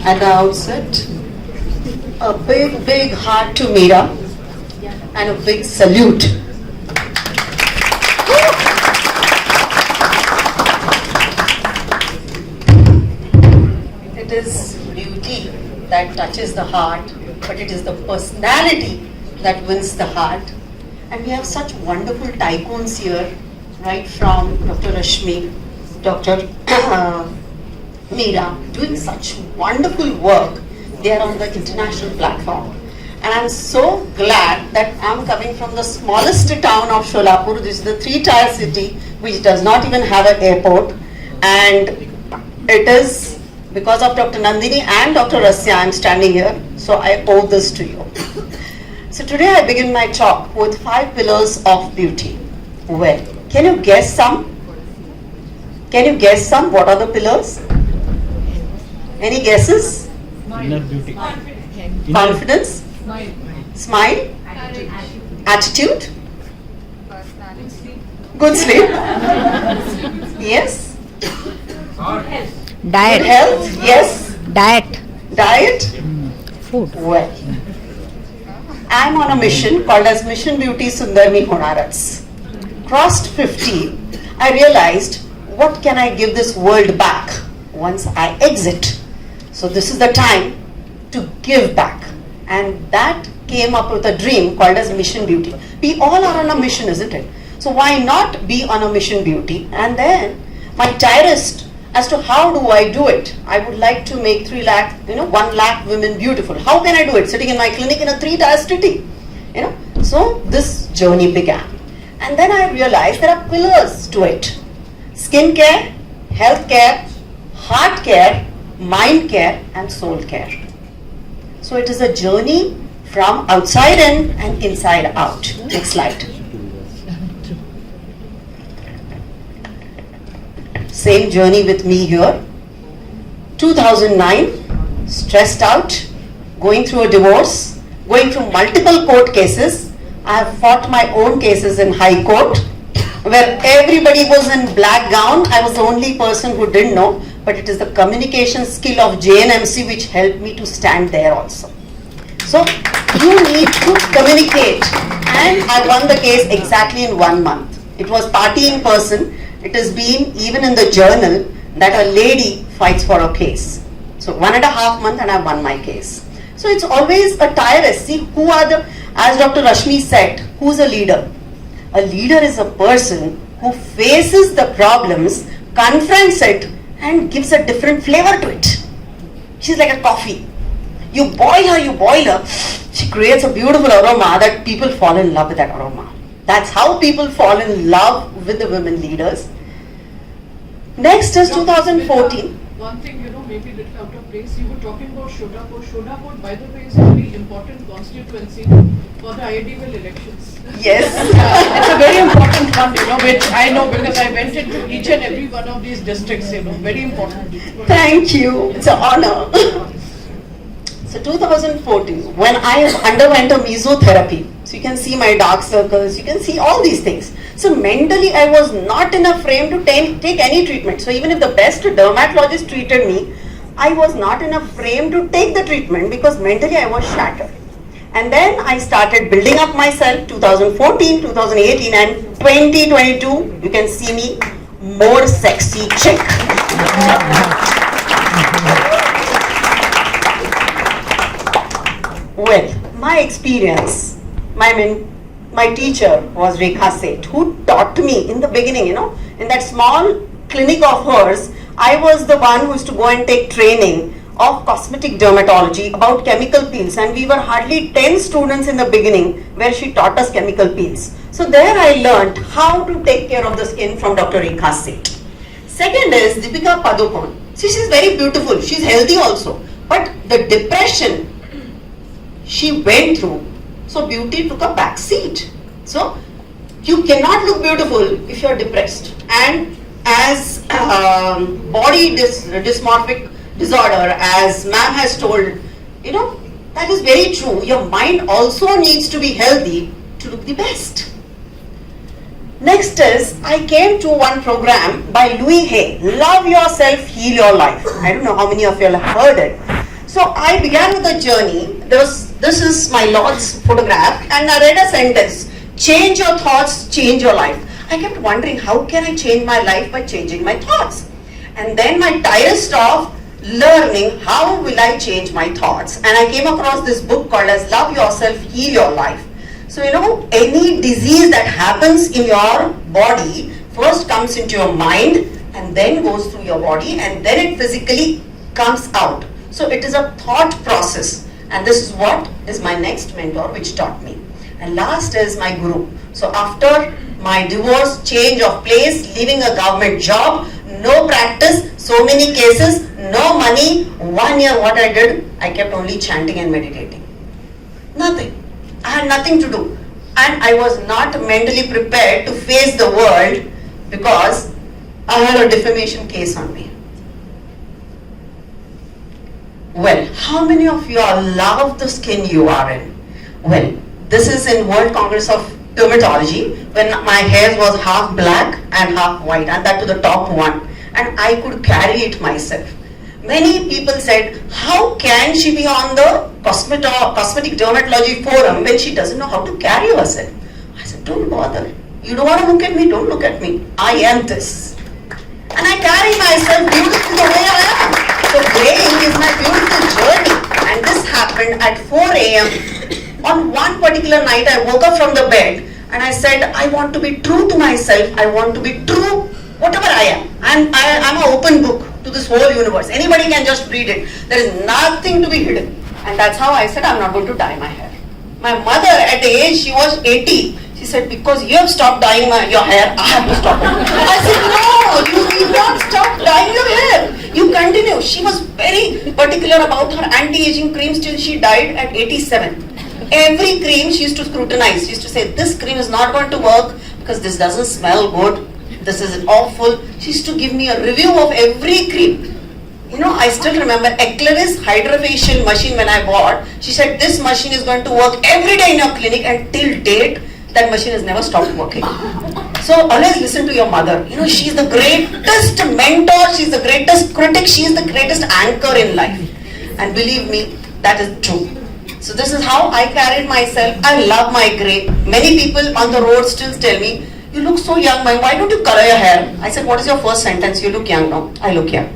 At the outset, a big heart to Meera and a big salute. It is beauty that touches the heart, but it is the personality that wins the heart. And we have such wonderful tycoons here, right from Dr. Rashmi, Dr. Meera, doing such wonderful work. They are on the international platform. And I'm so glad that I'm coming from the smallest town of Sholapur. This is the 3-tier city which does not even have an airport. And it is because of Dr. Nandini and Dr. Rasya I'm standing here. So I owe this to you. So today I begin my talk with 5 pillars of beauty. Well, can you guess some? Can you guess some? What are the pillars? Any guesses? Inner beauty. Confidence? Smile? Attitude? Good sleep? Yes? Diet. Good health? Yes? Diet? Food. Well, I'm on a mission called as Mission Beauty Sundarmi Honarats. Crossed 50, I realized, what can I give this world back once I exit? So this is the time to give back. And that came up with a dream called as Mission Beauty. We all are on a mission, isn't it? So why not be on a Mission Beauty? And then my tirest as to how do I do it? I would like to make 1 lakh women beautiful. How can I do it? Sitting in my clinic in a 3-tier city. So this journey began. And then I realized there are pillars to it. Skin care, health care, heart care, mind care and soul care. So it is a journey from outside in and inside out. Next slide. Same journey with me here. 2009, stressed out, going through a divorce, going through multiple court cases. I have fought my own cases in High Court where everybody was in black gown. I was the only person who didn't know, but it is the communication skill of JNMC which helped me to stand there also. So you need to communicate, and I won the case exactly in 1 month. It was party in person. It has been even in the journal that a lady fights for a case. So 1.5 months and I won my case. So it's always a tireless. See, who are the, as Dr. Rashmi said, who's a leader? A leader is a person who faces the problems, confronts it, and gives a different flavor to it. She's like a coffee. You boil her, she creates a beautiful aroma that people fall in love with that aroma. That's how people fall in love with the women leaders. Next is 2014. One thing, maybe a little out of place, you were talking about Sholapur. Sholapur, by the way, is a very important constituency for the ideal elections. Yes. It's a very important one, which I know because I went into each and every one of these districts, very important. Thank you. It's an honor. So 2014, when I underwent a mesotherapy, so you can see my dark circles, you can see all these things. So mentally I was not in a frame to take any treatment. So even if the best dermatologist treated me, I was not in a frame to take the treatment because mentally I was shattered. And then I started building up myself 2014, 2018 and 2022. You can see me more sexy chick. Well, my experience, my teacher was Rekha Seth, who taught me in the beginning, in that small clinic of hers. I was the one who used to go and take training of cosmetic dermatology about chemical peels, and we were hardly 10 students in the beginning where she taught us chemical peels. So there I learned how to take care of the skin from Dr. Rekha Seth. Second is Deepika Padukone. See, she's very beautiful, she's healthy also, but the depression she went through, so beauty took a back seat. So you cannot look beautiful if you're depressed. And as body dysmorphic disorder, as ma'am has told, that is very true. Your mind also needs to be healthy to look the best. Next is, I came to one program by Louis Hay, Love Yourself, Heal Your Life. I don't know how many of you have heard it. So I began with a journey. This is my Lord's photograph, and I read a sentence: change your thoughts, change your life. I kept wondering, how can I change my life by changing my thoughts? And then my tirest of learning, how will I change my thoughts? And I came across this book called as Love Yourself, Heal Your Life. So any disease that happens in your body first comes into your mind and then goes through your body and then it physically comes out. So it is a thought process, and this is what is my next mentor which taught me. And last is my guru. So after my divorce, change of place, leaving a government job, no practice, so many cases, no money, 1 year what I did, I kept only chanting and meditating. Nothing. I had nothing to do. And I was not mentally prepared to face the world because I had a defamation case on me. Well, how many of you all love the skin you are in? Well, this is in World Congress of Dermatology when my hair was half black and half white, and that to the top one, and I could carry it myself. Many people said, how can she be on the cosmetic dermatology forum when she doesn't know how to carry herself? I said, don't bother. You don't want to look at me, don't look at me. I am this. And I carry myself beautifully the way I am. So graying is my beautiful journey. And this happened at 4 a.m. On one particular night, I woke up from the bed and I said, I want to be true to myself. I want to be true, whatever I am. I'm an open book to this whole universe. Anybody can just read it. There is nothing to be hidden. And that's how I said, I'm not going to dye my hair. My mother, at the age she was 80, she said, because you have stopped dyeing your hair, I have to stop it. I said, no, you need not stop dyeing your hair. You continue. She was very particular about her anti-aging creams till she died at 87. Every cream she used to scrutinize. She used to say, this cream is not going to work because this doesn't smell good. This is awful. She used to give me a review of every cream. I still remember Eclair's hydrofacial machine when I bought. She said, this machine is going to work every day in your clinic, and till date, that machine has never stopped working. So always listen to your mother. She's the greatest mentor, she's the greatest critic, she's the greatest anchor in life. And believe me, that is true. So this is how I carried myself. I love my gray. Many people on the road still tell me, you look so young, ma'am, why don't you color your hair? I said, what is your first sentence? You look young now. I look young.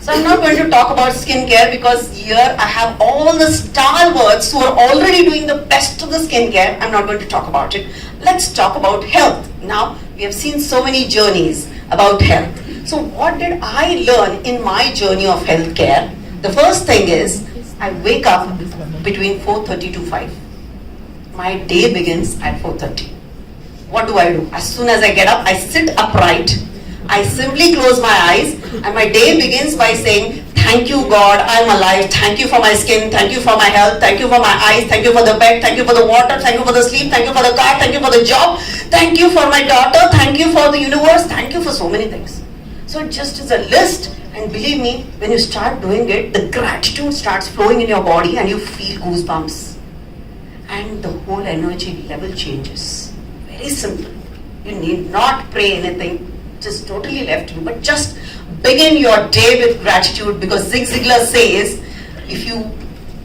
So I'm not going to talk about skincare because here I have all the stalwarts who are already doing the best of the skincare. I'm not going to talk about it. Let's talk about health. Now, we have seen so many journeys about health. So what did I learn in my journey of healthcare? The first thing is, I wake up between 4:30 to 5. My day begins at 4:30. What do? As soon as I get up, I sit upright. I simply close my eyes and my day begins by saying, thank you God, I'm alive. Thank you for my skin. Thank you for my health. Thank you for my eyes. Thank you for the bed. Thank you for the water. Thank you for the sleep. Thank you for the car. Thank you for the job. Thank you for my daughter. Thank you for the universe. Thank you for so many things. So it just is a list, and believe me, when you start doing it, the gratitude starts flowing in your body and you feel goosebumps. And the whole energy level changes. Very simple. You need not pray anything. Just totally left you, but just begin your day with gratitude, because Zig Ziglar says if you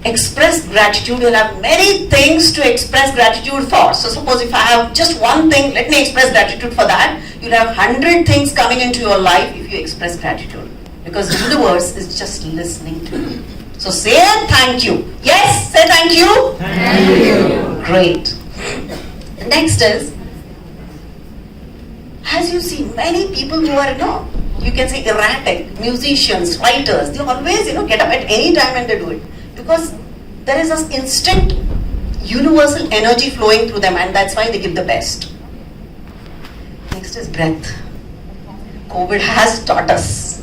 express gratitude, you'll have many things to express gratitude for. So suppose if I have just one thing, let me express gratitude for that. You'll have 100 things coming into your life if you express gratitude, because the universe is just listening to you. So say thank you. Yes, say thank you. Thank you. Great. The next is, as you see, many people who are, you can say erratic, musicians, writers, they always, get up at any time and they do it. Because there is this instant universal energy flowing through them, and that's why they give the best. Next is breath. COVID has taught us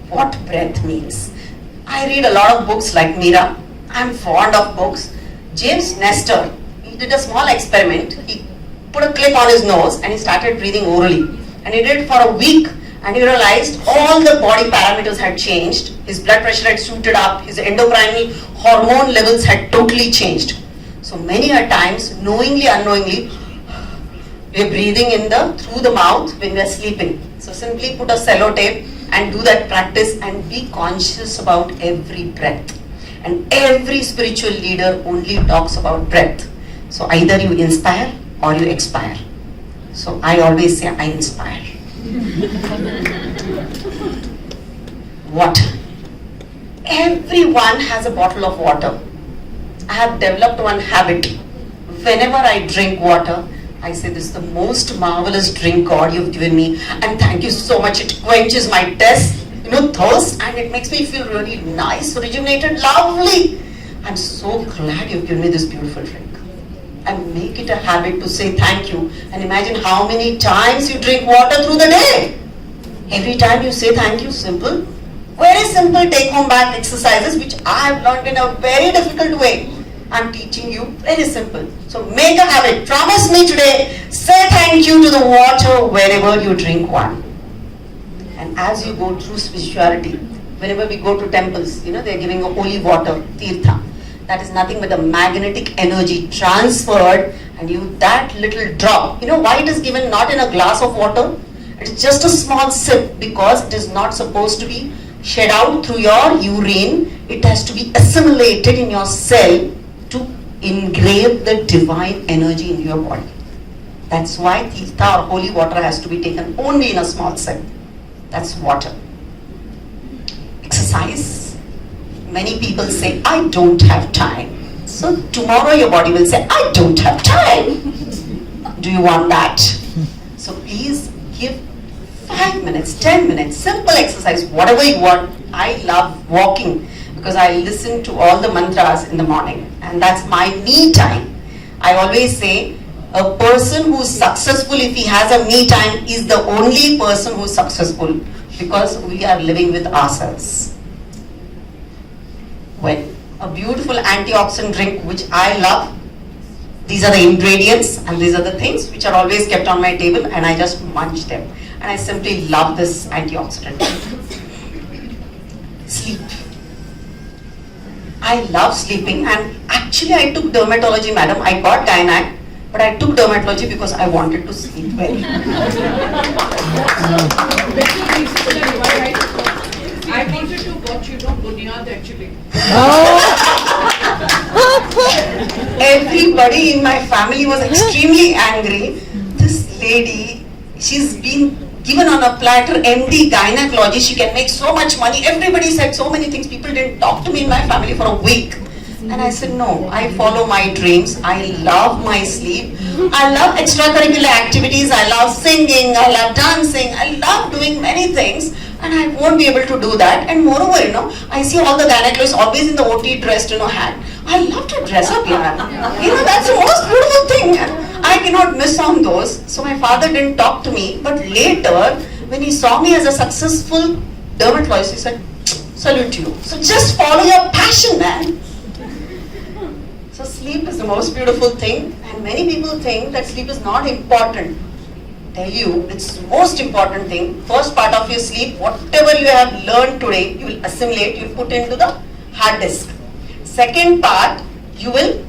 what breath means. I read a lot of books like Meera. I'm fond of books. James Nestor, he did a small experiment. He put a clip on his nose and he started breathing orally. And he did it for a week, and he realized all the body parameters had changed. His blood pressure had shooted up, his endocrine hormone levels had totally changed. So many a times, knowingly, unknowingly, we are breathing through the mouth when we are sleeping. So simply put a sellotape and do that practice and be conscious about every breath. And every spiritual leader only talks about breath. So either you inspire or you expire. So I always say I inspire. Water. Everyone has a bottle of water. I have developed one habit. Whenever I drink water, I say, this is the most marvelous drink God you've given me, and thank you so much. It quenches my thirst, and it makes me feel really nice, rejuvenated, lovely. I'm so glad you've given me this beautiful drink. And make it a habit to say thank you. And imagine how many times you drink water through the day. Every time you say thank you, simple. Very simple take-home back exercises, which I have learned in a very difficult way. I'm teaching you very simple. So make a habit. Promise me today, say thank you to the water wherever you drink one. And as you go through spirituality, whenever we go to temples, they're giving a holy water, tirtha. That is nothing but a magnetic energy transferred, and that little drop. Why it is given not in a glass of water? It's just a small sip, because it is not supposed to be shed out through your urine. It has to be assimilated in your cell to engrave the divine energy in your body. That's why tirtha or holy water has to be taken only in a small sip. That's water. Exercise. Many people say, I don't have time. So tomorrow your body will say, I don't have time. Do you want that? So please give 5 minutes, 10 minutes, simple exercise, whatever you want. I love walking because I listen to all the mantras in the morning, and that's my me time. I always say, a person who's successful, if he has a me time, is the only person who's successful, because we are living with ourselves. Well, a beautiful antioxidant drink which I love. These are the ingredients and these are the things which are always kept on my table, and I just munch them. And I simply love this antioxidant. Sleep. I love sleeping, and actually I took dermatology, madam. I got gynac, but I took dermatology because I wanted to sleep well. I wanted to watch Bunyad actually. Everybody in my family was extremely angry. This lady, she's been given on a platter MD gynecology, she can make so much money. Everybody said so many things. People didn't talk to me in my family for a week. And I said, no, I follow my dreams. I love my sleep. I love extracurricular activities. I love singing. I love dancing. I love doing many things. And I won't be able to do that. And moreover, I see all the gynecologists always in the OT dressed, hat. I love to dress up, that's the most beautiful thing. I cannot miss on those. So my father didn't talk to me. But later, when he saw me as a successful dermatologist, he said, salute you. So just follow your passion, man. So sleep is the most beautiful thing. And many people think that sleep is not important. Tell you, it's the most important thing. First part of your sleep, whatever you have learned today, you will assimilate, you will put into the hard disk. Second part, you will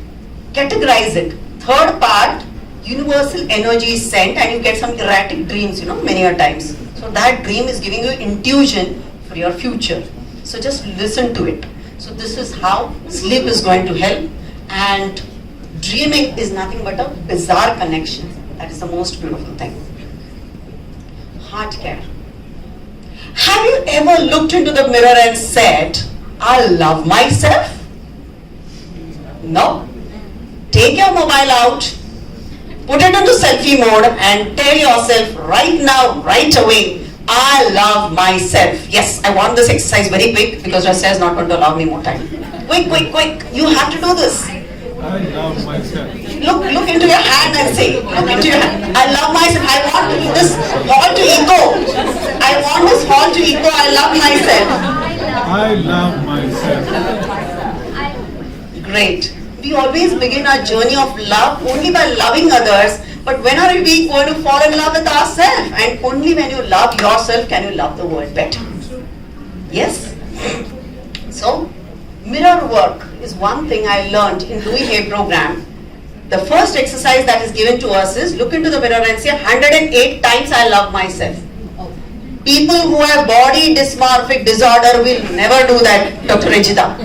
categorize it. Third part, universal energy is sent and you get some erratic dreams, many a times. So that dream is giving you intuition for your future. So just listen to it. So this is how sleep is going to help. And dreaming is nothing but a bizarre connection. That is the most beautiful thing. Heart care. Have you ever looked into the mirror and said, I love myself? No. Take your mobile out, put it into selfie mode and tell yourself right now, right away, I love myself. Yes, I want this exercise very quick because Rasya is not going to allow me more time. Quick, quick, quick. You have to do this. I love myself. Look into your hand and say, look into your hand. I love myself. I want this hall to echo. I want this hall to echo. I love myself. I love myself. Great. We always begin our journey of love only by loving others. But when are we going to fall in love with ourselves? And only when you love yourself can you love the world better. Yes? So, mirror work is one thing I learned in Louis Hay program. The first exercise that is given to us is look into the mirror and say 108 times I love myself. People who have body dysmorphic disorder will never do that, Dr. Rajita.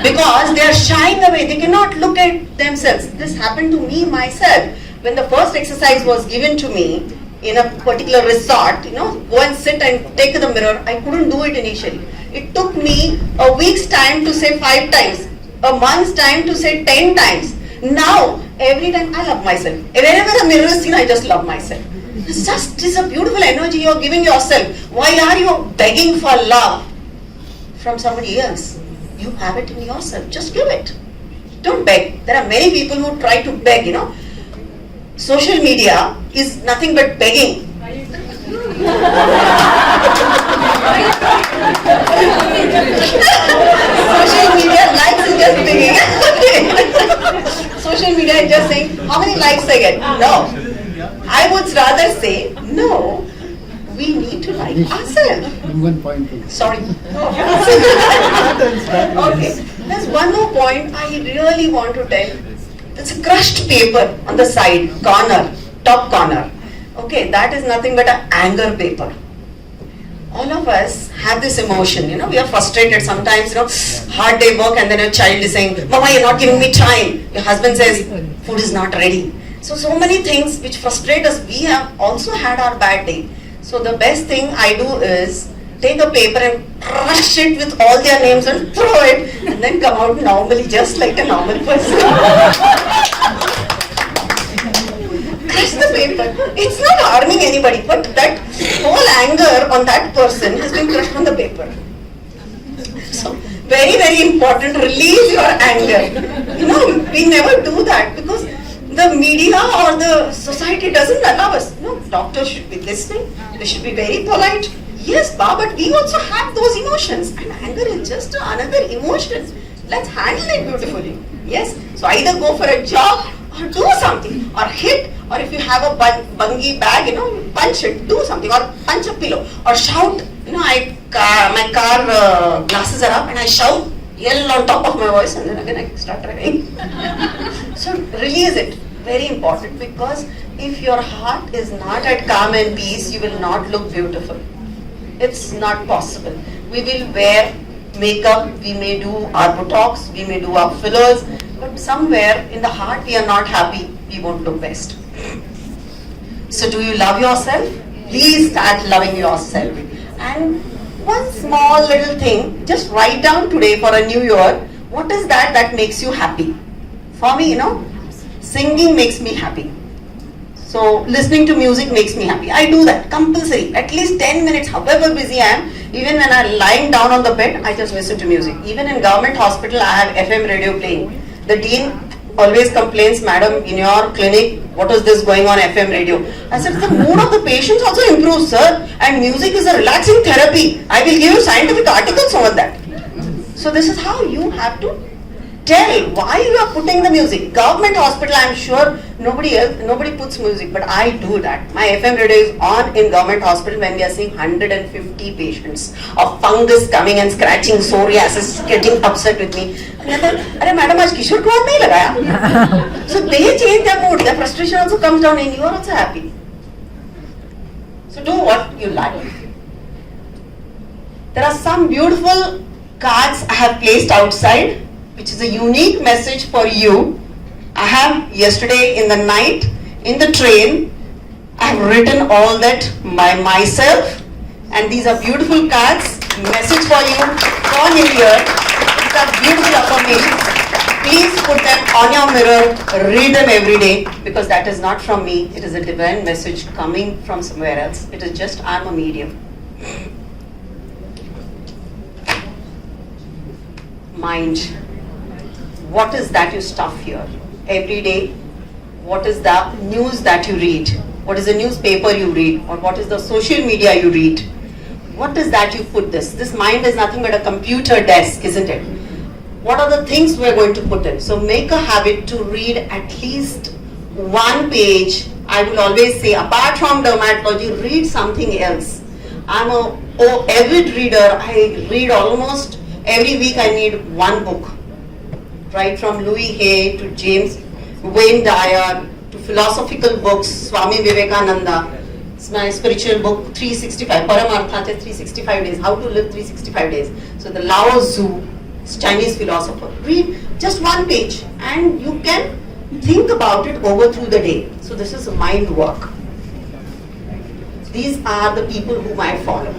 Because they are shying away, they cannot look at themselves. This happened to me myself. When the first exercise was given to me in a particular resort, go and sit and take the mirror, I couldn't do it initially. It took me a week's time to say 5 times, a month's time to say 10 times. Now, every time I love myself. Whenever a mirror is seen, I just love myself. It's a beautiful energy you're giving yourself. Why are you begging for love from somebody else? You have it in yourself. Just give it. Don't beg. There are many people who try to beg, Social media is nothing but begging. Social media likes is just begging. Social media is just saying, how many likes I get? No. I would rather say, no, we need to like ourselves. Sorry. Okay. There's one more point I really want to tell. It's a crushed paper on the side, corner, top corner. Okay, that is nothing but an anger paper. All of us have this emotion, we are frustrated sometimes, hard day work and then your child is saying, Mama, you're not giving me time. Your husband says, food is not ready. So many things which frustrate us. We have also had our bad day. So the best thing I do is take a paper and crush it with all their names and throw it and then come out normally just like a normal person. Crush the paper. It's not harming anybody, but that whole anger on that person has been crushed on the paper. So very, very important, release your anger. We never do that because the media or the society doesn't allow us. No, doctors should be listening. They should be very polite. Yes, but we also have those emotions. And anger is just another emotion. Let's handle it beautifully. Yes. So either go for a jog or do something. Or hit. Or if you have a bungee bag, punch it. Do something. Or punch a pillow. Or shout. My car glasses are up and I shout. Yell on top of my voice and then again I start driving. So release it. Very important, because if your heart is not at calm and peace, you will not look beautiful. It's not possible. We will wear makeup, we may do our botox, we may do our fillers, but somewhere in the heart we are not happy, we won't look best. So do you love yourself? Please start loving yourself. And one small little thing, just write down today for a new year, what is that makes you happy? For me, singing makes me happy. So listening to music makes me happy. I do that compulsory, at least 10 minutes, however busy I am. Even when I'm lying down on the bed, I just listen to music. Even in government hospital, I have FM radio playing. The dean always complains, madam, in your clinic, what is this going on FM radio? I said, the mood of the patients also improves, sir. And music is a relaxing therapy. I will give you scientific articles over that. So this is how you have to tell why you are putting the music. Government hospital, I am sure nobody puts music, but I do that. My FM radio is on in government hospital when we are seeing 150 patients of fungus coming and scratching, psoriasis, getting upset with me. Arey madam, aaj Kishore Kumar nahi lagaya. So they change their mood, their frustration also comes down and you are also happy. So do what you like. There are some beautiful cards I have placed outside, which is a unique message for you. I have yesterday in the night, in the train, I have written all that by myself, and these are beautiful cards, message for you for New Year. These are beautiful affirmations. Please put them on your mirror, read them every day, because that is not from me, it is a divine message coming from somewhere else. It is just, I am a medium. Mind. What is that you stuff here? Every day, what is the news that you read? What is the newspaper you read? Or what is the social media you read? What is that you put this? This mind is nothing but a computer desk, isn't it? What are the things we are going to put in? So make a habit to read at least one page. I will always say, apart from dermatology, read something else. I'm a avid reader. I read almost every week. I need one book. Right from Louis Hay to James Wayne Dyer to philosophical books, Swami Vivekananda, my spiritual book, 365, Paramartha, 365 days, how to live 365 days. So the Lao Tzu, Chinese philosopher, read just one page and you can think about it over through the day. So this is mind work. These are the people whom I follow.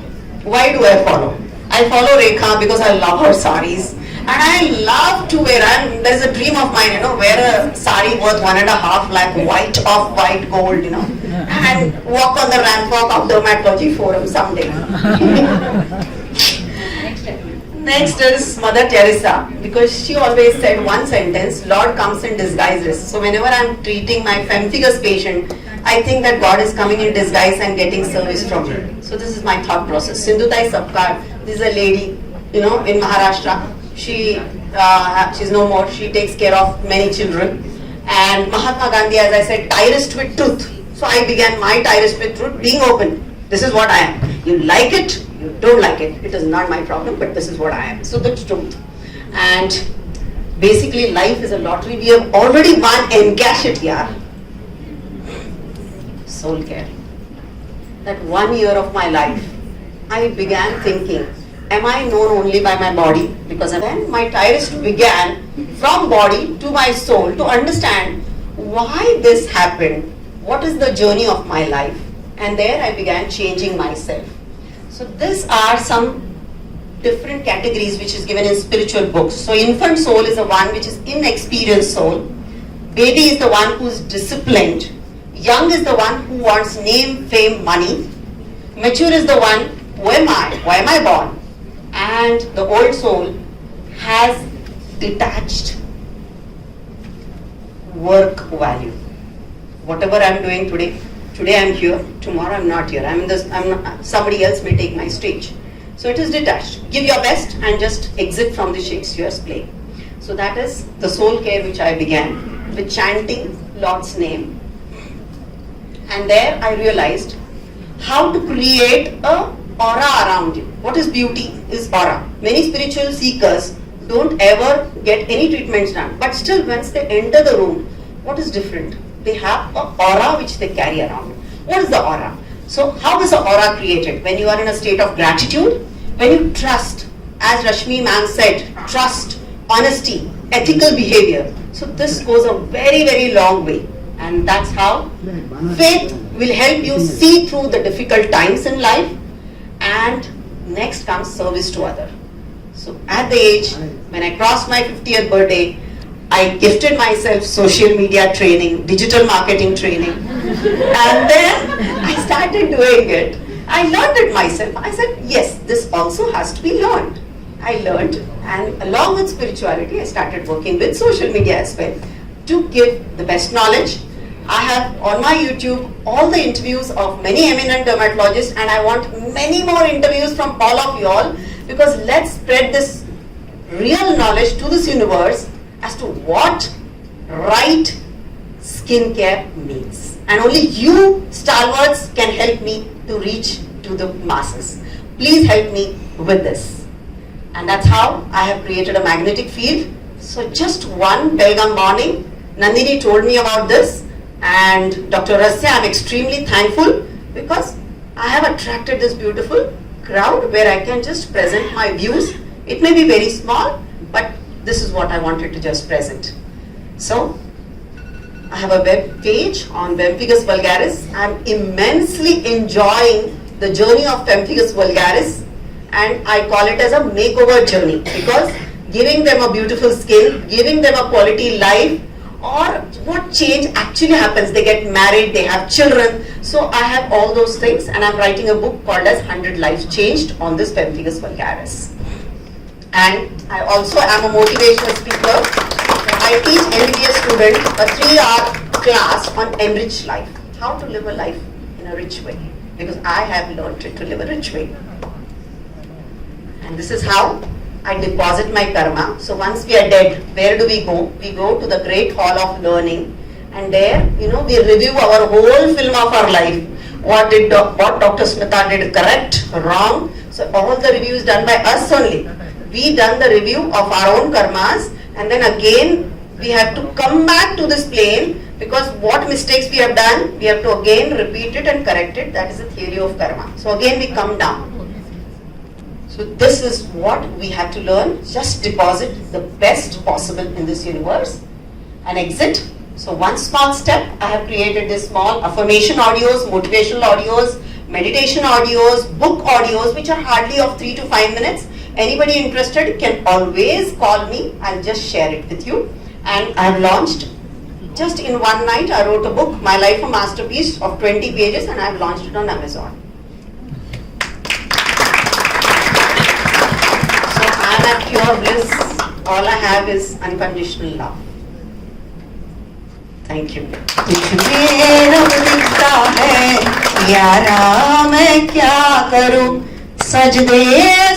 Why do I follow? I follow Rekha because I love her saris. And I love to wear, and there's a dream of mine, wear a sari worth 1.5 lakh, white off white gold, and walk on the rampart of Dermatology Forum someday. Next is Mother Teresa, because she always said one sentence, Lord comes in disguises. So whenever I'm treating my pemphigus patient, I think that God is coming in disguise and getting service from me. So this is my thought process. Sindhutai Sapkar, this is a lady, in Maharashtra. She's no more. She takes care of many children. And Mahatma Gandhi, as I said, tyrist with truth. So I began my tyrist with truth, being open. This is what I am. You like it, you don't like it. It is not my problem, but this is what I am. So that's truth. And basically, life is a lottery. We have already won, encash it here. Soul care. That 1 year of my life, I began thinking, am I known only by my body? Because then my tyrist began from body to my soul to understand why this happened, what is the journey of my life. And there I began changing myself. So these are some different categories which is given in spiritual books. So infant soul is the one which is inexperienced soul. Baby is the one who is disciplined. Young is the one who wants name, fame, money. Mature is the one, who am I? Why am I born? And the old soul has detached work value. Whatever I am doing today I am here, tomorrow I am not here. Somebody else may take my stage. So it is detached. Give your best and just exit from the Shakespeare's play. So that is the soul care which I began with chanting Lord's name. And there I realized how to create a aura around you. What is beauty? Is aura. Many spiritual seekers don't ever get any treatments done. But still once they enter the room, what is different? They have an aura which they carry around. What is the aura? So how is the aura created? When you are in a state of gratitude, when you trust, as Rashmi ma'am said, trust, honesty, ethical behavior. So this goes a very, very long way. And that's how faith will help you see through the difficult times in life. And next comes service to others. So at the age, when I crossed my 50th birthday, I gifted myself social media training, digital marketing training. And then I started doing it. I learned it myself. I said, yes, this also has to be learned. I learned, and along with spirituality, I started working with social media as well to give the best knowledge. I have on my YouTube all the interviews of many eminent dermatologists, and I want many more interviews from all of you all, because let's spread this real knowledge to this universe as to what right skincare means. And only you stalwarts can help me to reach to the masses. Please help me with this. And that's how I have created a magnetic field. So just one Belgaum morning, Nandini told me about this, and Dr. Rasya, I'm extremely thankful because I have attracted this beautiful crowd where I can just present my views. It may be very small, but this is what I wanted to just present. So I have a web page on Pemphigus vulgaris. I'm immensely enjoying the journey of Pemphigus vulgaris, and I call it as a makeover journey, because giving them a beautiful skin, giving them a quality life, or what change actually happens. They get married, they have children. So I have all those things, and I'm writing a book called as 100 Lives Changed on this Pemphigus vulgaris. And I also am a motivational speaker. I teach MBBS students a 3-hour class on enriched life. How to live a life in a rich way. Because I have learned it to live a rich way. And this is how I deposit my karma. So once we are dead, where do we go? We go to the great hall of learning. And there, we review our whole film of our life. What Dr. Smita did correct, wrong. So all the reviews done by us only. We done the review of our own karmas, and then again we have to come back to this plane, Because what mistakes we have done, we have to again repeat it and correct it. That is the theory of karma. So again we come down. So this is what we have to learn. Just deposit the best possible in this universe and exit. So one small step, I have created this small affirmation audios, motivational audios, meditation audios, book audios, which are hardly of 3 to 5 minutes. Anybody interested can always call me. I'll just share it with you. And I have launched, just in one night, I wrote a book, My Life a Masterpiece, of 20 pages, and I have launched it on Amazon. So I'm at pure bliss. All I have is unconditional love. Thank you. तुझमें रब दिखता है यारा, मैं क्या करूं, सजदे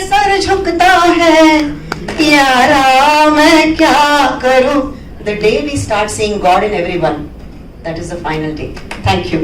sir झुकता है यारा, मैं क्या करूं. The day we start seeing God in everyone, that is the final day. Thank you.